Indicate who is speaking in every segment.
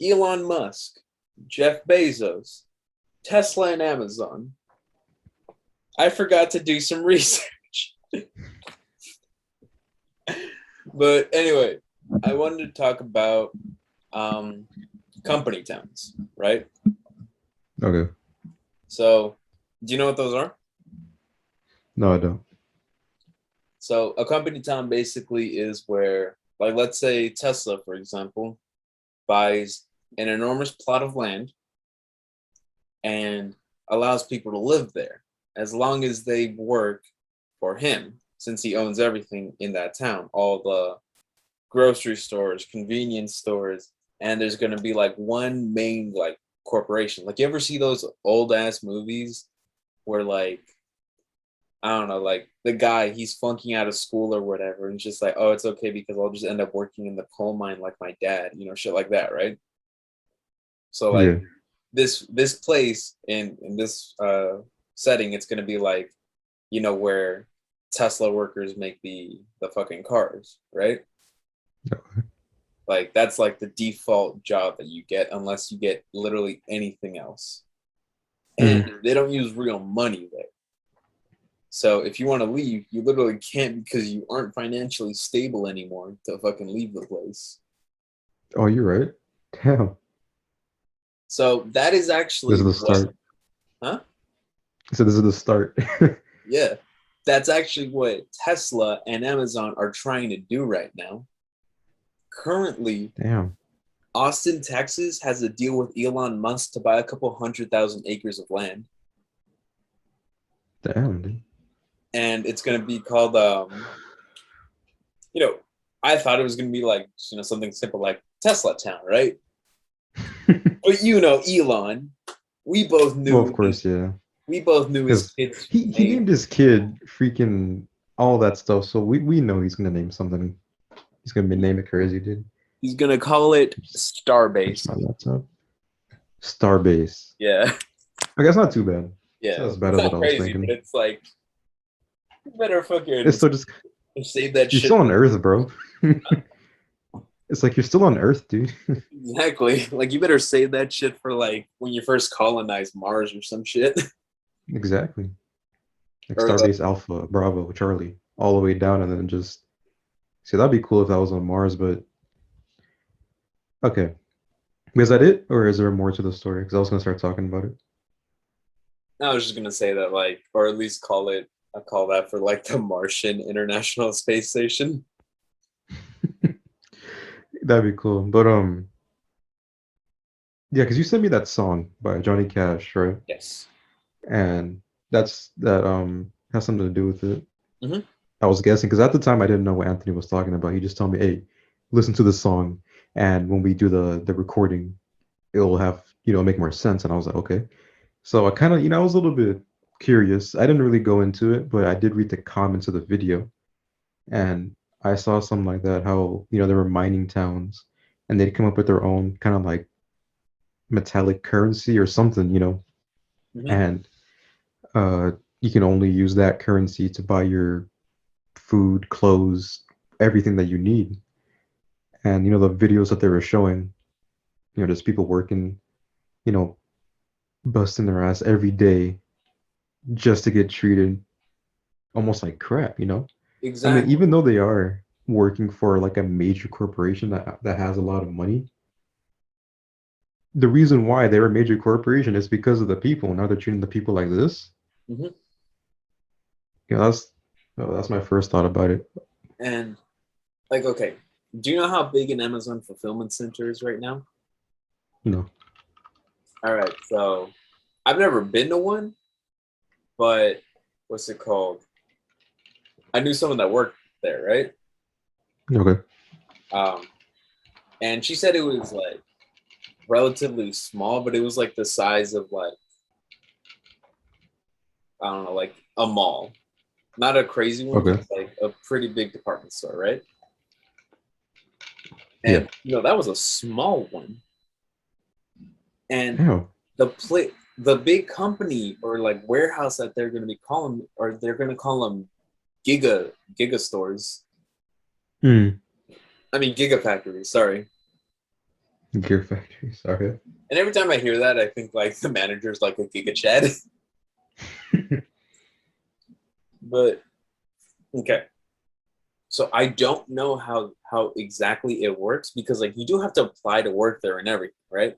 Speaker 1: Elon Musk, Jeff Bezos, Tesla, and Amazon. I forgot to do some research. But anyway, I wanted to talk about company towns, right?
Speaker 2: Okay.
Speaker 1: So, do you know what those are?
Speaker 2: No, I don't.
Speaker 1: So, a company town basically is where, like, let's say Tesla, for example, buys an enormous plot of land and allows people to live there as long as they work for him, since he owns everything in that town, all the grocery stores, convenience stores, and there's going to be like one main like corporation. Like you ever see those old ass movies where like I don't know, like the guy he's flunking out of school or whatever, and it's just like, oh, it's okay because I'll just end up working in the coal mine like my dad, shit like that, right? So like
Speaker 2: Yeah.
Speaker 1: this place in this setting, it's gonna be like where Tesla workers make the fucking cars, right? Like that's like the default job that you get unless you get literally anything else. And
Speaker 2: Mm.
Speaker 1: they don't use real money there. So if you want to leave, you literally can't because you aren't financially stable anymore to fucking leave the place.
Speaker 2: Oh, you're right. Damn.
Speaker 1: So that is
Speaker 2: This is
Speaker 1: actually
Speaker 2: the
Speaker 1: what,
Speaker 2: start.
Speaker 1: huh?
Speaker 2: So this is the start.
Speaker 1: Yeah. That's actually what Tesla and Amazon are trying to do right now. Currently,
Speaker 2: Damn.
Speaker 1: Austin, Texas has a deal with Elon Musk to buy a couple 100,000 acres of land.
Speaker 2: Damn, dude.
Speaker 1: And it's going to be called, you know, I thought it was going to be like, something simple like Tesla Town, right? But Elon, we both
Speaker 2: Well, of
Speaker 1: knew his,
Speaker 2: course, yeah.
Speaker 1: we both knew his
Speaker 2: Because
Speaker 1: kid's
Speaker 2: he
Speaker 1: name.
Speaker 2: named his kid freaking all that stuff, so we know he's gonna name something. He's gonna name it crazy, dude.
Speaker 1: He's going to call it
Speaker 2: Touch
Speaker 1: Starbase.
Speaker 2: my laptop. Starbase.
Speaker 1: Yeah.
Speaker 2: Okay, that's not too bad. It's not
Speaker 1: Yeah.
Speaker 2: as bad
Speaker 1: It's
Speaker 2: as what
Speaker 1: not
Speaker 2: I was
Speaker 1: crazy, but
Speaker 2: thinking.
Speaker 1: it's like, you better
Speaker 2: It's
Speaker 1: fucking
Speaker 2: still just
Speaker 1: save that
Speaker 2: you're
Speaker 1: shit.
Speaker 2: still on Earth, bro. It's like you're still on Earth, dude.
Speaker 1: Exactly. Like, you better save that shit for like when you first colonize Mars or some shit.
Speaker 2: Exactly. Like
Speaker 1: Or the,
Speaker 2: Starbase Alpha, Bravo, Charlie, all the way down, and then just see that'd be cool if that was on Mars, but okay. Is that it, or is there more to the story? Because I was gonna start talking about
Speaker 1: I was just gonna say that, like, or at least I call that for like the Martian International Space Station.
Speaker 2: it. That'd be cool. But yeah, because you sent me that song by Johnny Cash, right?
Speaker 1: Yes.
Speaker 2: And that has something to do with it.
Speaker 1: Hmm.
Speaker 2: I was guessing because at the time I didn't know what Anthony was talking about. He just told me, "Hey, listen to this song, and when we do the recording, it'll have make more sense." And I was like, "Okay." So I kind of I was a little bit curious. I didn't really go into it, but I did read the comments of the video, and I saw something like that. How there were mining towns, and they'd come up with their own kind of like metallic currency or something,
Speaker 1: Hmm.
Speaker 2: and uh, you can only use that currency to buy your food, clothes, everything that you need. And the videos that they were showing, just people working, you know, busting their ass every day just to get treated almost like crap. I mean,
Speaker 1: Exactly.
Speaker 2: even though they are working for like a major corporation that has a lot of money, the reason why they're a major corporation is because of the people. Now they're treating the people like this.
Speaker 1: Hmm.
Speaker 2: That's that's my first thought about it.
Speaker 1: And like, okay, do you know how big an Amazon fulfillment center is right now?
Speaker 2: You know.
Speaker 1: All right, so I've never been to one, but what's it called? I knew someone that worked there, right?
Speaker 2: Okay.
Speaker 1: Um, and she said it was like relatively small, but it was like the size of like I don't know, like a mall. Not a crazy one,
Speaker 2: Okay.
Speaker 1: just like a pretty big department store, right?
Speaker 2: Yeah.
Speaker 1: And that was a small one. And
Speaker 2: Damn.
Speaker 1: the big company or like warehouse that they're going to be calling, or they're going to call them giga stores.
Speaker 2: Hmm.
Speaker 1: I mean gigafactories. Sorry.
Speaker 2: Gear Factory. Sorry.
Speaker 1: And every time I hear that, I think like the manager's like a Giga Chad. But okay. So I don't know how exactly it works because like you do have to apply to work there and everything, right?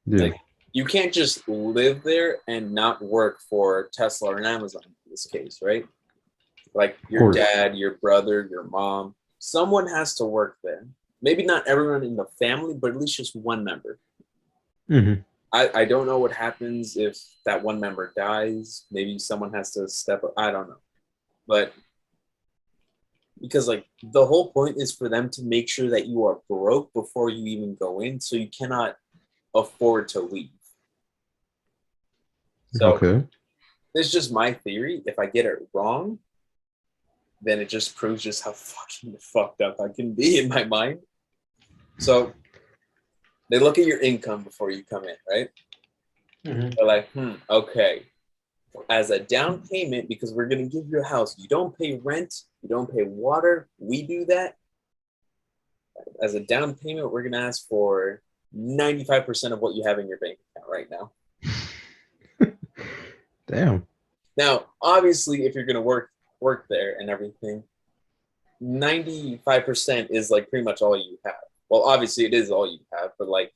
Speaker 2: Yeah.
Speaker 1: Like you can't just live there and not work for Tesla or Amazon in this case, right? Like
Speaker 2: Of
Speaker 1: your
Speaker 2: course.
Speaker 1: dad, your brother, your mom, someone has to work there. Maybe not everyone in the family, but at least just one member.
Speaker 2: Hmm.
Speaker 1: I don't know what happens if that one member dies. Maybe someone has to step up. I don't know. But because like the whole point is for them to make sure that you are broke before you even go in, so you cannot afford to leave. So
Speaker 2: Okay.
Speaker 1: it's just my theory. If I get it wrong, then it just proves just how fucking fucked up I can be in my mind. So they look at your income before you come in, right?
Speaker 2: Hmm.
Speaker 1: They're like, okay, as a down payment, because we're going to give you a house, you don't pay rent, you don't pay water, we do that. As a down payment, we're going to ask for 95% of what you have in your bank account right now.
Speaker 2: Damn.
Speaker 1: Now, obviously, if you're going to work there and everything, 95% is like pretty much all you have. Well, obviously, it is all you have, but like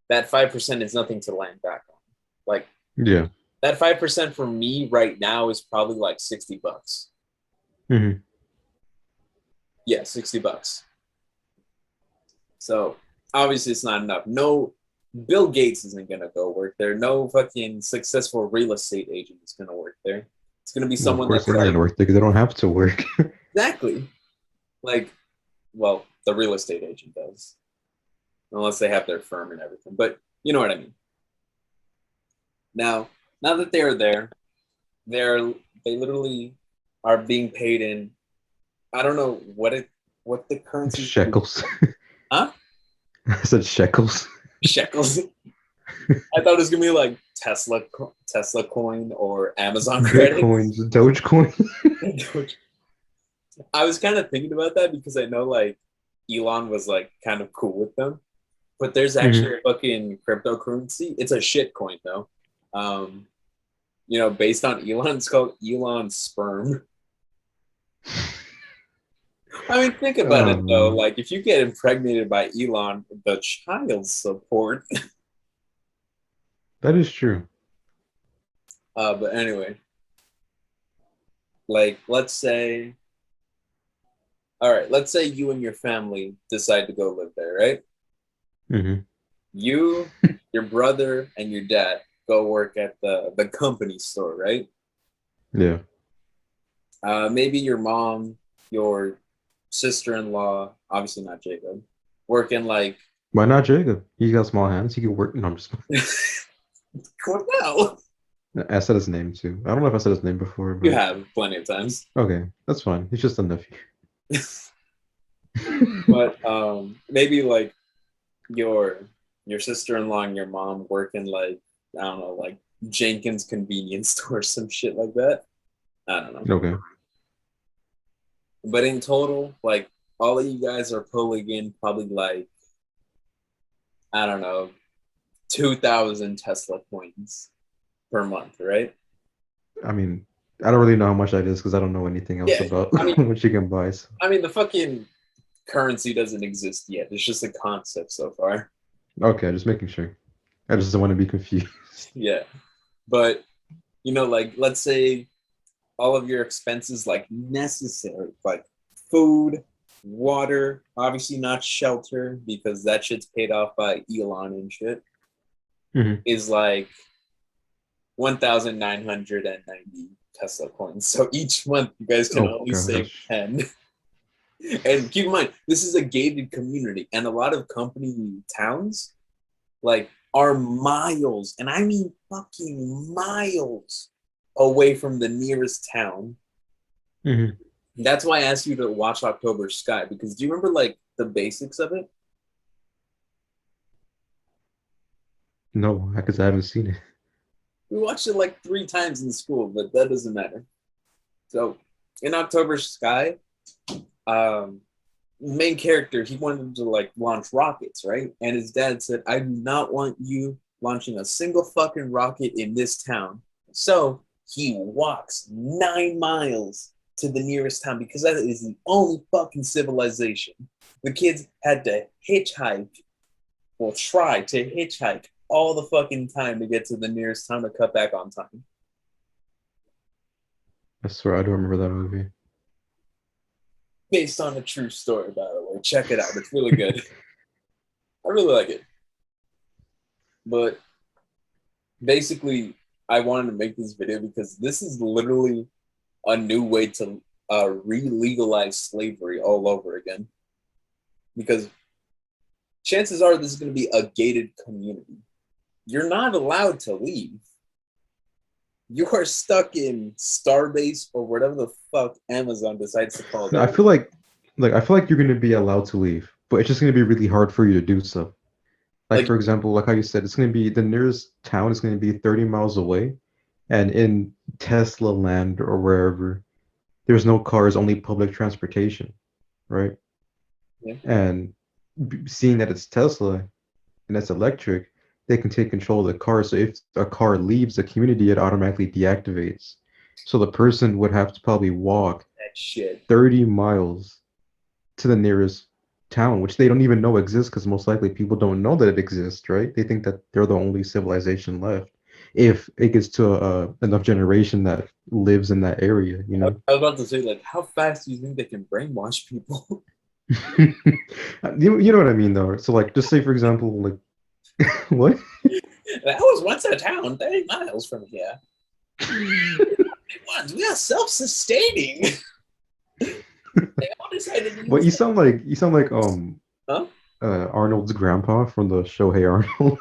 Speaker 1: that 5% is nothing to land back on. Like
Speaker 2: Yeah.
Speaker 1: that 5% for me right now is probably like $60.
Speaker 2: Hmm.
Speaker 1: Yeah, $60. So obviously it's not enough. No, Bill Gates isn't gonna go work there. No fucking successful real estate agent is gonna work there. It's gonna be
Speaker 2: Well, of
Speaker 1: someone
Speaker 2: course
Speaker 1: that's
Speaker 2: they're not
Speaker 1: like
Speaker 2: gonna work there because they don't have to work.
Speaker 1: exactly like, well, the real estate agent does, unless they have their firm and everything. But you know what I mean. Now that they're there, they're they literally are being paid in. I don't know what the currency,
Speaker 2: Shekels.
Speaker 1: huh?
Speaker 2: I said shekels.
Speaker 1: Shekels. I thought it was gonna be like Tesla coin or Amazon
Speaker 2: Bitcoins,
Speaker 1: credits.
Speaker 2: Dogecoin.
Speaker 1: I was kind of thinking about that because I know like Elon was like kind of cool with them, but there's
Speaker 2: Hmm.
Speaker 1: actually a fucking cryptocurrency. It's a shit coin though. Um, based on Elon, it's called Elon sperm. I mean, think about
Speaker 2: Oh
Speaker 1: it though.
Speaker 2: man,
Speaker 1: Like, if you get impregnated by Elon, the child support.
Speaker 2: that is true.
Speaker 1: But anyway, like, let's say you and your family decide to go live there, right?
Speaker 2: Hmm.
Speaker 1: You, your brother, and your dad go work at the company store, right?
Speaker 2: Yeah.
Speaker 1: Maybe your mom, your sister-in-law, obviously not Jacob, working like
Speaker 2: Why not Jacob? He got small hands. He can work. No, I'm just.
Speaker 1: Cornell.
Speaker 2: I said his name too. I don't know if I said his name before,
Speaker 1: You
Speaker 2: but
Speaker 1: have plenty of times,
Speaker 2: okay, that's fine. He's just a nephew.
Speaker 1: but maybe like your your sister-in-law and your mom working like I don't know, like Jenkins convenience store or some shit like that. I don't know.
Speaker 2: Okay.
Speaker 1: But in total, like all of you guys are pulling in probably like I don't know, 2,000 Tesla coins per month, right?
Speaker 2: I mean, I don't really know how much that is because I don't know anything else
Speaker 1: Yeah.
Speaker 2: about
Speaker 1: I mean
Speaker 2: what you can buy. So.
Speaker 1: I mean the fucking currency doesn't exist yet. It's just a concept so far.
Speaker 2: Okay, just making sure. I just don't want to be confused.
Speaker 1: Yeah. But like let's say all of your expenses like necessary, like food, water, obviously not shelter because that shit's paid off by Elon and shit,
Speaker 2: Hmm.
Speaker 1: is like 1,990 Tesla coins. So each month you guys can
Speaker 2: Oh
Speaker 1: only save
Speaker 2: gosh.
Speaker 1: 10. And keep in mind, this is a gated community, and a lot of company towns like are miles, and I mean fucking miles away from the nearest town.
Speaker 2: Hmm.
Speaker 1: That's why I asked you to watch October Sky because do you remember like the basics of it?
Speaker 2: No, because I haven't seen it.
Speaker 1: We watched it like 3 times in school, but that doesn't matter. So in October Sky, um, main character, he wanted to like launch rockets, right? And his dad said, I do not want you launching a single fucking rocket in this town. So he walks 9 miles to the nearest town because that is the only fucking civilization. The kids had to hitchhike, well, try to hitchhike all the fucking time to get to the nearest town to cut back on time.
Speaker 2: I swear I don't remember that movie.
Speaker 1: Based on a true story, by the way. Check it out. It's really good. I really like it. But basically, I wanted to make this video because this is literally a new way to re-legalize slavery all over again. Because chances are this is going to be a gated community. You're not allowed to leave. You are stuck in Starbase or whatever the fuck Amazon decides to call it.
Speaker 2: I feel like you're gonna be allowed to leave, but it's just gonna be really hard for you to do so. Like,
Speaker 1: Like,
Speaker 2: for example, like how you said, it's gonna be the nearest town is gonna be 30 miles away, and in Tesla land or wherever, there's no cars, only public transportation, right?
Speaker 1: yeah.
Speaker 2: And seeing that it's Tesla and it's electric, they can take control of the car. So if a car leaves the community, it automatically deactivates. So the person would have to probably walk
Speaker 1: That shit.
Speaker 2: 30 miles to the nearest town, which they don't even know exists because most likely people don't know that it exists, right? They think that they're the only civilization left. If it gets to enough generation that lives in that area, you know?
Speaker 1: I was about to say, like, how fast do you think they can brainwash people?
Speaker 2: You know what I mean, though. So, like, just say, for example, like, what?
Speaker 1: That was once a town 30 miles from here. We are self-sustaining. They all decided to
Speaker 2: What
Speaker 1: use
Speaker 2: you sound like
Speaker 1: huh?
Speaker 2: Arnold's grandpa from the show Hey Arnold.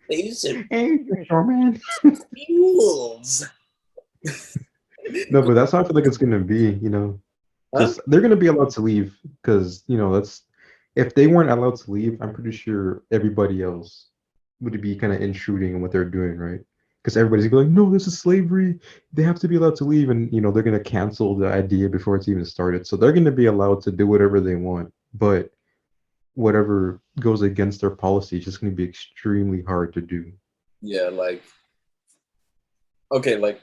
Speaker 1: They used to
Speaker 2: Hey, sure, man.
Speaker 1: mules.
Speaker 2: No, but that's how I feel like it's gonna be, you know.
Speaker 1: Huh?
Speaker 2: Just they're gonna be allowed to leave because you know that's if they weren't allowed to leave, I'm pretty sure everybody else would be kind of intruding in what they're doing, right? Because everybody's gonna be like, no, this is slavery. They have to be allowed to leave, and you know they're gonna cancel the idea before it's even started. So they're gonna be allowed to do whatever they want, but whatever goes against their policy is just gonna be extremely hard to do.
Speaker 1: Yeah, like okay, like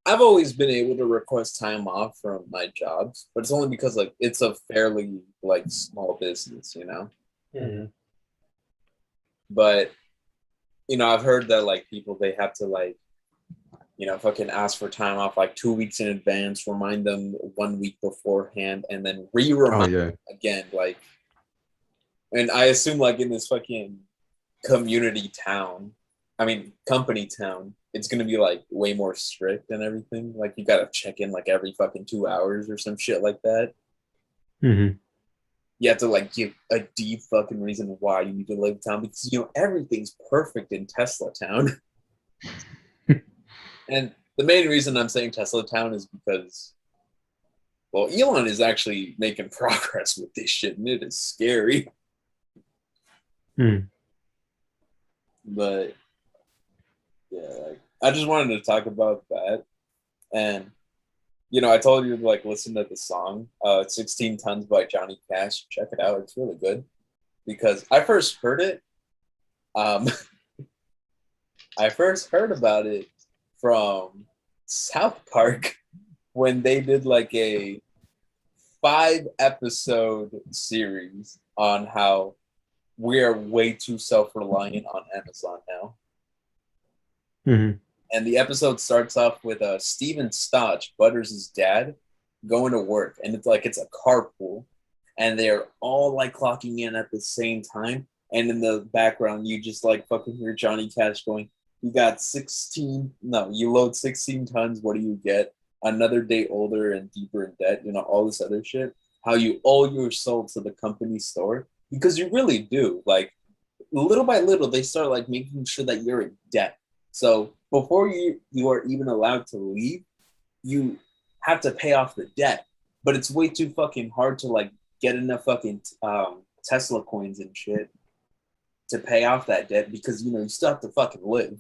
Speaker 1: I've always been able to request time off from my jobs, but it's only because like it's a fairly like small business, you know.
Speaker 2: Mhm.
Speaker 1: But I've heard that like people they have to like fucking ask for time off like 2 weeks in advance, remind them 1 week beforehand, and then
Speaker 2: Oh
Speaker 1: re-remind
Speaker 2: yeah.
Speaker 1: them again. Like, and I assume like in this fucking community town, I mean company town, it's gonna be like way more strict and everything. Like you gotta check in like every fucking 2 hours or some shit like that.
Speaker 2: Hmm.
Speaker 1: You have to like give a deep fucking reason why you need to leave town because everything's perfect in Tesla town. And the main reason I'm saying Tesla town is because well, Elon is actually making progress with this shit, and it is scary.
Speaker 2: Mm.
Speaker 1: But yeah, like, I just wanted to talk about that. And I told you to like listen to the song, 16 Tons by Johnny Cash. Check it out. It's really good. Because I first heard it, um, I first heard about it from South Park when they did like a 5-episode series on how we are way too self-reliant on Amazon now.
Speaker 2: Hmm.
Speaker 1: And the episode starts off with Steven Stotch, Butters' dad, going to work, and it's a carpool, and they're all like clocking in at the same time. And in the background, you just like fucking hear Johnny Cash going, "You got 16? No, you load 16 tons. What do you get? Another day older and deeper in debt. All this other shit. How you owe your soul to the company store because you really do. Like little by little, they start like making sure that you're in debt. So before you are even allowed to leave, you have to pay off the debt. But it's way too fucking hard to like get enough fucking Tesla coins and shit to pay off that debt because you still have to fucking live.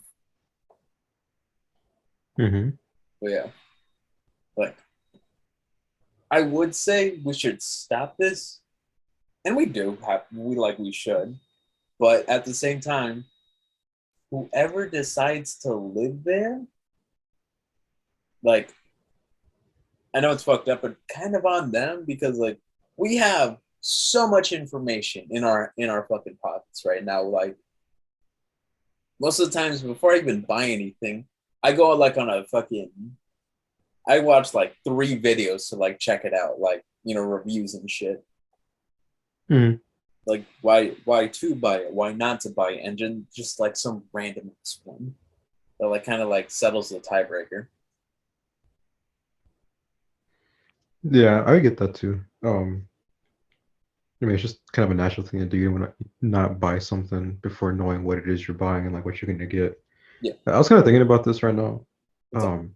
Speaker 2: Hmm.
Speaker 1: But yeah, like I would say we should stop this, and we should, but at the same time, whoever decides to live there, like, I know it's fucked up, but kind of on them because like we have so much information in our fucking pockets right now. Like most of the times before I even buy anything, I go like on a fucking I watch like 3 videos to like check it out, like reviews and shit.
Speaker 2: Mhm.
Speaker 1: Like why to buy it, why not to buy it, and just like some random one that like kind of like settles the tiebreaker.
Speaker 2: Yeah, I get that too. I mean, it's just kind of a natural thing to do. You want to not buy something before knowing what it is you're buying and like what you're going to get.
Speaker 1: Yeah,
Speaker 2: I was kind of thinking about this right now.
Speaker 1: what's up?
Speaker 2: Um,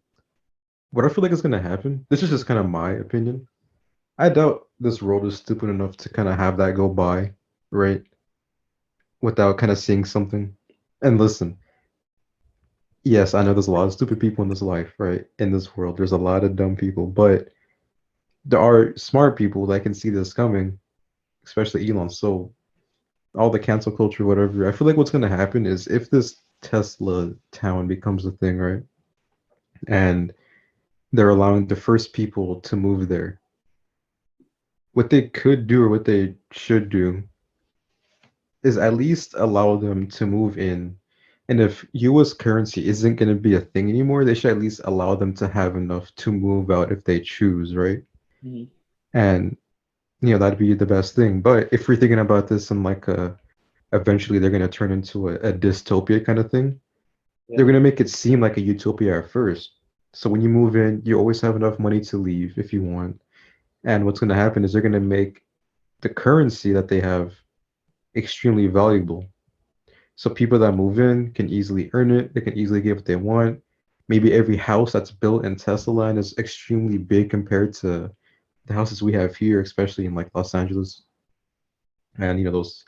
Speaker 2: what I feel like is going to happen, this is just kind of my opinion. I doubt this world is stupid enough to kind of have that go by, right? Without kind of seeing something. And listen, yes, I know there's a lot of stupid people in this life, right? In this world, there's a lot of dumb people, but there are smart people that can see this coming, especially Elon. So all the cancel culture, whatever. I feel like what's going to happen is if this Tesla town becomes a thing, right? And they're allowing the first people to move there. What they could do or what they should do is at least allow them to move in. And if US currency isn't going to be a thing anymore, they should at least allow them to have enough to move out if they choose, right?
Speaker 1: Mm-hmm.
Speaker 2: And that'd be the best thing. But if we're thinking about this in like a eventually they're going to turn into a dystopia kind of thing,
Speaker 1: Yeah,
Speaker 2: they're going to make it seem like a utopia at first. So when you move in, you always have enough money to leave if you want. And what's going to happen is they're going to make the currency that they have extremely valuable. So people that move in can easily earn it. They can easily get what they want. Maybe every house that's built in Tesla land is extremely big compared to the houses we have here, especially in like Los Angeles and those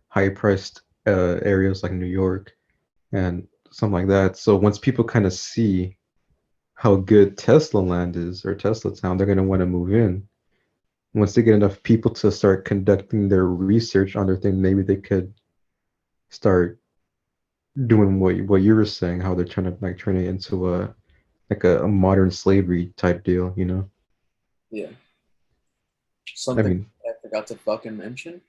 Speaker 2: high-priced areas like New York and something like that. So once people kind of see how good Tesla land is or Tesla town, they're going to want to move in. Once they get enough people to start conducting their research on their thing, maybe they could start doing what you were saying, how they're trying to like turn it into a modern slavery type deal, you know?
Speaker 1: yeah.
Speaker 2: I
Speaker 1: Something
Speaker 2: mean,
Speaker 1: I forgot to fucking mention,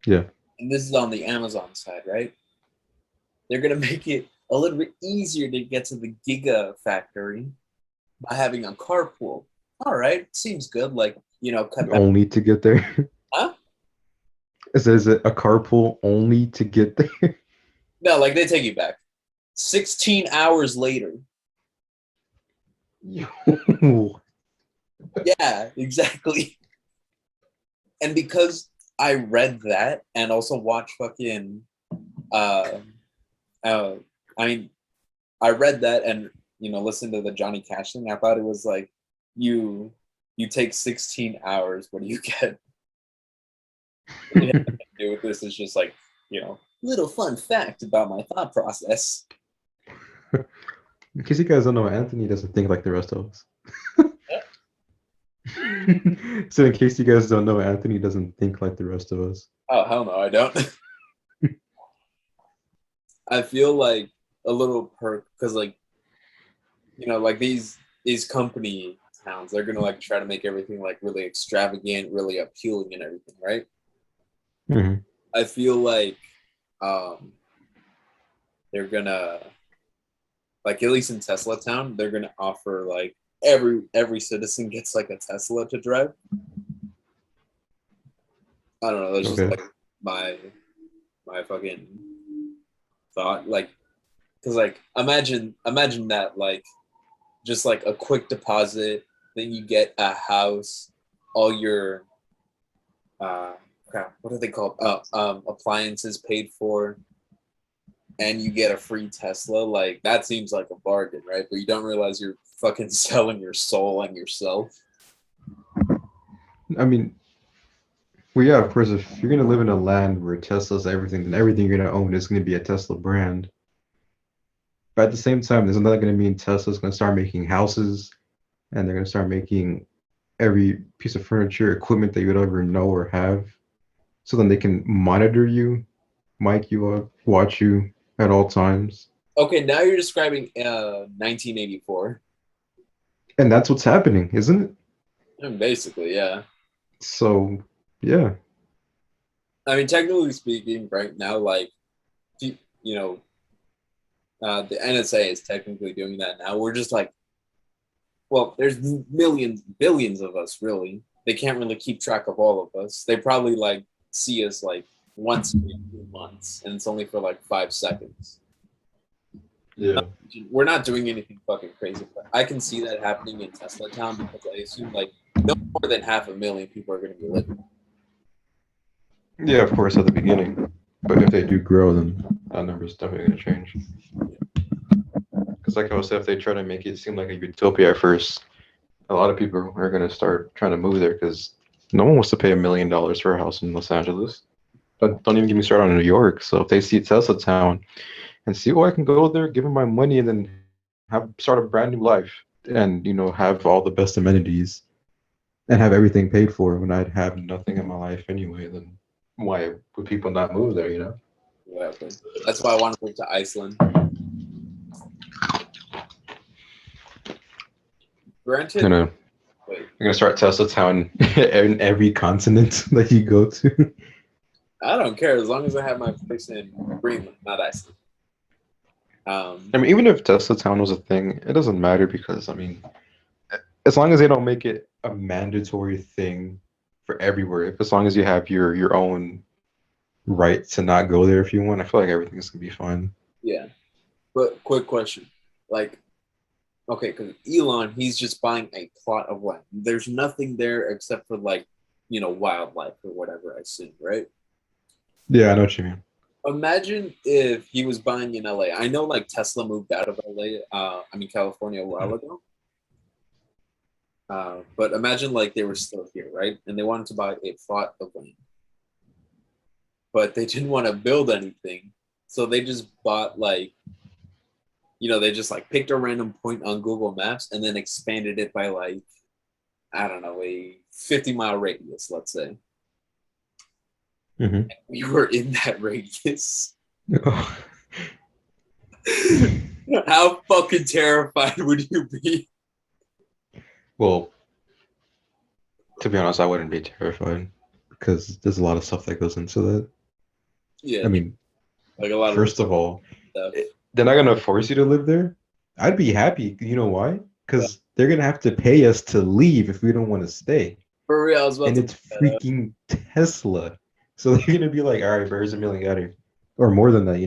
Speaker 2: yeah.
Speaker 1: and this is on the Amazon side, right? They're gonna make it a little bit easier to get to the Giga factory by having a carpool. All right, seems good. Like cut back.
Speaker 2: Only to get there.
Speaker 1: Huh?
Speaker 2: Is it a carpool only to get there?
Speaker 1: No, like they take you back. 16 hours later.
Speaker 2: Yo.
Speaker 1: Yeah, exactly. And because I read that and also watched fucking uh uh I mean I read that and listened to the Johnny Cash thing, I thought it was like you you take 16 hours, what do you get? What you have to do with this is just like, little fun fact about my thought process.
Speaker 2: In case you guys don't know, Anthony doesn't think like the rest of us. So in case you guys don't know, Anthony doesn't think like the rest of us.
Speaker 1: Oh hell no, I don't. I feel like a little perk because like like these company towns, they're gonna like try to make everything like really extravagant, really appealing and everything, right?
Speaker 2: Mhm.
Speaker 1: I feel like um they're gonna like at least in Tesla town, they're gonna offer like every citizen gets like a Tesla to drive. I don't know, that's just
Speaker 2: Okay.
Speaker 1: like my fucking thought. Like because like imagine that like just like a quick deposit, then you get a house, all your uh crap, what are they called? Appliances paid for, and you get a free Tesla. Like that seems like a bargain, right? But you don't realize you're fucking selling your soul and yourself.
Speaker 2: I mean, well, yeah, of course, if you're gonna live in a land where Tesla's everything, then everything you're gonna own is gonna be a Tesla brand. But at the same time, isn't that gonna mean Tesla's gonna start making houses and they're gonna start making every piece of furniture, equipment that you would ever know or have, so then they can monitor you, mic you up, watch you at all times.
Speaker 1: Okay, now you're describing 1984.
Speaker 2: And that's what's happening, isn't it?
Speaker 1: Basically, yeah.
Speaker 2: So, yeah.
Speaker 1: I mean, technically speaking, right now, like, you know, the NSA is technically doing that now. We're just like, well, there's millions, billions of us, really. They can't really keep track of all of us. They probably like see us like once every 2 months, and it's only for like 5 seconds.
Speaker 2: Yeah.
Speaker 1: We're not doing anything fucking crazy. But I can see that happening in Tesla Town because I assume like no more than 500,000 people are going to be living.
Speaker 2: Yeah, of course, at the beginning. But if they do grow, then that number's definitely going to change. Because, like I was saying, if they try to make it seem like a utopia at first, a lot of people are going to start trying to move there because no one wants to pay $1 million for a house in Los Angeles. But don't even get me started on New York. So if they see Tesla Town and see, oh, I can go there, give them my money, and then have start a brand new life, and have all the best amenities, and have everything paid for when I'd have nothing in my life anyway, then why would people not move there?
Speaker 1: Whatever. That's why I want to move to Iceland. Granted,
Speaker 2: You're gonna start Tesla Town in every continent that you go to.
Speaker 1: I don't care as long as I have my place in Greenland, not Iceland.
Speaker 2: I mean, even if Tesla Town was a thing, it doesn't matter because I mean, as long as they don't make it a mandatory thing for everywhere, as long as you have your own right to not go there if you want, I feel like everything's gonna be fine.
Speaker 1: Yeah, but quick question, like, okay, because Elon, he's just buying a plot of land. There's nothing there except for like, wildlife or whatever. I assume, right?
Speaker 2: Yeah, I know what you mean.
Speaker 1: Imagine if he was buying in LA. I know like Tesla moved out of LA, California a while ago. But imagine like they were still here, right? And they wanted to buy a plot of land. But they didn't want to build anything. So they just bought like, they just like picked a random point on Google Maps and then expanded it by like, I don't know, a 50-mile radius, let's say.
Speaker 2: Mm-hmm.
Speaker 1: We were in that radius. How fucking terrified would you be?
Speaker 2: Well, to be honest, I wouldn't be terrified because there's a lot of stuff that goes into that.
Speaker 1: Yeah.
Speaker 2: I mean,
Speaker 1: like a lot
Speaker 2: first of all,
Speaker 1: stuff.
Speaker 2: they're not gonna force you to live there. I'd be happy. You know why? Because they're gonna have to pay us to leave if we don't want to stay.
Speaker 1: For real, I was about
Speaker 2: And
Speaker 1: to
Speaker 2: it's freaking Tesla. So they're gonna be like, all right, where's $1 million out here? Or more than that.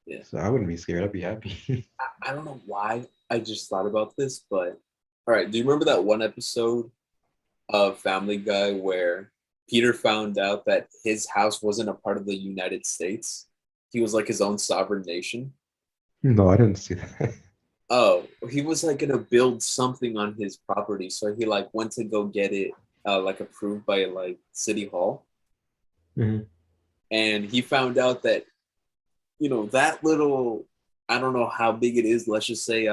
Speaker 1: Yeah.
Speaker 2: So I wouldn't be scared. I'd be happy.
Speaker 1: I don't know why I just thought about this, but all right, do you remember that one episode of Family Guy where Peter found out that his house wasn't a part of the United States? He was like his own sovereign nation.
Speaker 2: No, I didn't see that.
Speaker 1: Oh, he was like gonna build something on his property, so he like went to go get it like approved by like City Hall.
Speaker 2: Mm-hmm.
Speaker 1: And he found out that that little, I don't know how big it is, let's just say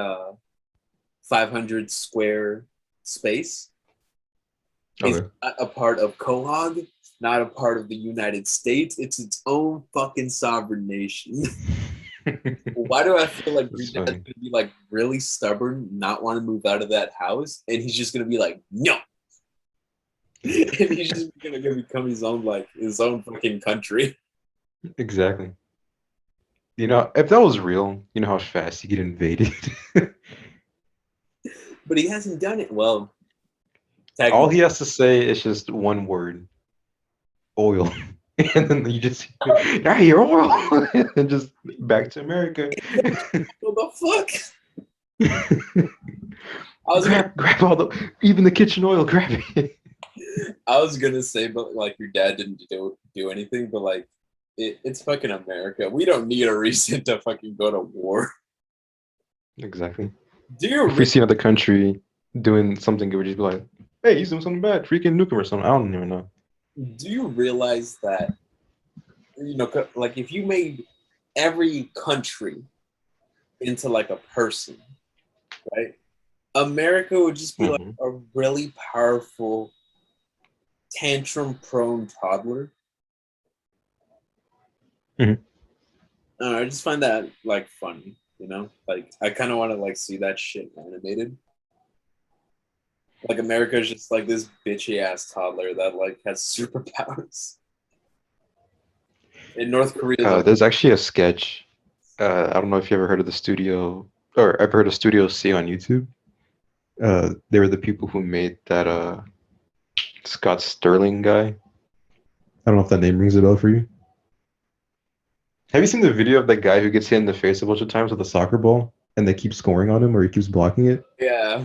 Speaker 1: 500 square space is not a part of Quahog, not a part of the United States. It's its own fucking sovereign nation. Why do I feel like your dad's gonna be like really stubborn, not want to move out of that house, and he's just gonna be like, no. And he's just gonna become his own fucking country.
Speaker 2: Exactly. If that was real, you know how fast you get invaded.
Speaker 1: But he hasn't done it. Well,
Speaker 2: all he has to say is just one word: oil. And then you just, your oil, and just back to America.
Speaker 1: What the fuck?
Speaker 2: Grab all even the kitchen oil, grab it.
Speaker 1: I was gonna say, but like your dad didn't do anything, but like it's fucking America. We don't need a reason to fucking go to war.
Speaker 2: Exactly.
Speaker 1: If
Speaker 2: we see another country doing something good, we just be like, hey, he's doing something bad, freaking nuke him or something. I don't even know.
Speaker 1: Do you realize that, like if you made every country into like a person, right? America would just be like
Speaker 2: Mhm.
Speaker 1: a really powerful tantrum prone toddler.
Speaker 2: Mhm.
Speaker 1: I don't know, I just find that like funny, you know? Like I kind of want to like see that shit animated. Like America is just like this bitchy ass toddler that like has superpowers. In North Korea, the
Speaker 2: There's actually a sketch. I don't know if you ever heard of the studio or ever heard of Studio C on YouTube. They were the people who made that Scott Sterling guy. I don't know if that name rings a bell for you. Have you seen the video of that guy who gets hit in the face a bunch of times with a soccer ball and they keep scoring on him or he keeps blocking it?
Speaker 1: yeah,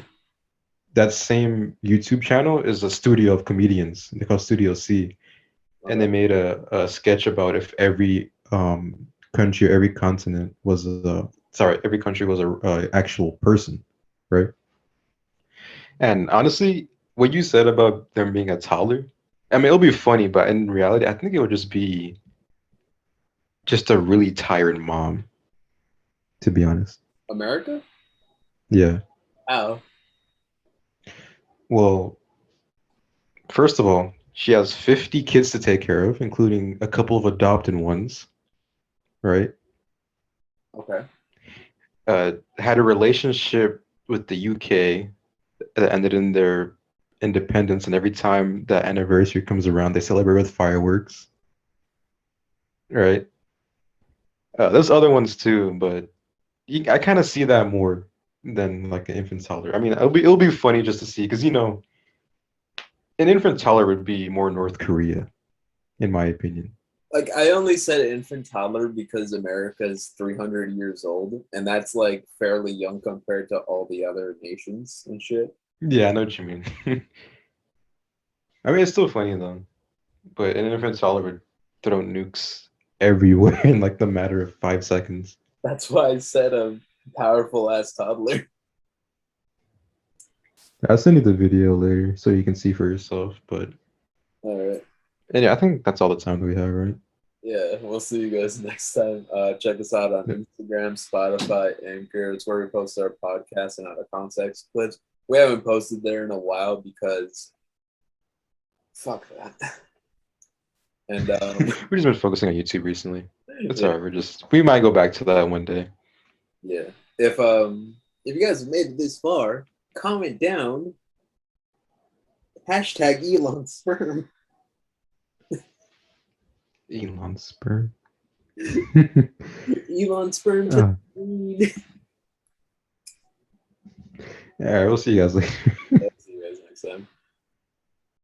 Speaker 2: That same YouTube channel is a studio of comedians. They call Studio C. And they
Speaker 1: okay.
Speaker 2: made a sketch about if every country, every continent was a sorry, every country was a actual person, right? And honestly, what you said about them being a toddler, I mean, it'll be funny, but in reality, I think it would just be just a really tired mom, to be honest.
Speaker 1: America?
Speaker 2: Yeah.
Speaker 1: Oh,
Speaker 2: Well, first of all, she has 50 kids to take care of, including a couple of adopted ones, right?
Speaker 1: okay.
Speaker 2: Had a relationship with the UK that ended in their independence, and every time that anniversary comes around, they celebrate with fireworks, right? There's other ones too, but I kind of see that more than like an infant toddler. I mean, it'll be funny just to see because an infant toddler would be more North Korea, in my opinion.
Speaker 1: Like I only said infant toddler because America is 300 years old, and that's like fairly young compared to all the other nations and shit.
Speaker 2: Yeah, I know what you mean. I mean, it's still funny though, but an infant toddler would throw nukes everywhere in like the matter of 5 seconds.
Speaker 1: That's why I said a powerful ass toddler.
Speaker 2: I'll send you the video later so you can see for yourself. But
Speaker 1: All right.
Speaker 2: and yeah, I think that's all the time that we have, right?
Speaker 1: Yeah, we'll see you guys next time. Check us out on
Speaker 2: Yeah.
Speaker 1: Instagram, Spotify, Anchor. It's where we post our podcast and out of context clips. We haven't posted there in a while because fuck that. And
Speaker 2: We've just been focusing on YouTube recently. It's
Speaker 1: yeah,
Speaker 2: alright. We might go back to that one day.
Speaker 1: yeah. If you guys have made it this far, comment down hashtag Elon sperm.
Speaker 2: Elon sperm.
Speaker 1: Elon sperm to
Speaker 2: uh,
Speaker 1: the
Speaker 2: all right, we'll see you guys later.
Speaker 1: See you guys next time.